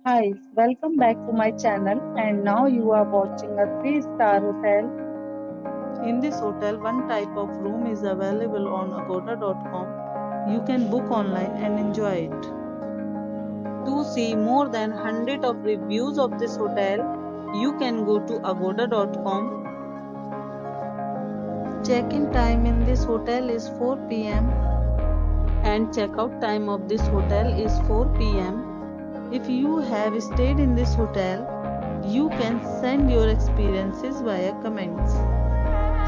Hi, welcome back to my channel and now you are watching a 3-star hotel. In this hotel, one type of room is available on agoda.com. You can book online and enjoy it. To see more than 100 of reviews of this hotel, you can go to agoda.com. Check-in time in this hotel is 4 p.m. and check-out time of this hotel is 4 p.m. If you have stayed in this hotel, you can send your experiences via comments.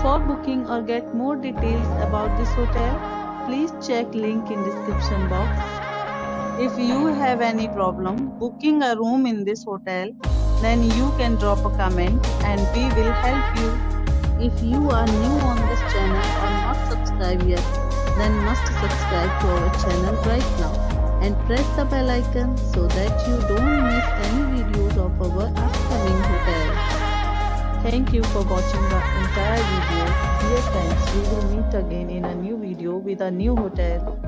For booking or get more details about this hotel, please check link in description box. If you have any problem booking a room in this hotel, then you can drop a comment and we will help you. If you are new on this channel or not subscribed yet, then must subscribe to our channel right now and press the bell icon so that you don't miss any videos of our upcoming hotel. Thank you for watching the entire video. Dear friends, we will meet again in a new video with a new hotel.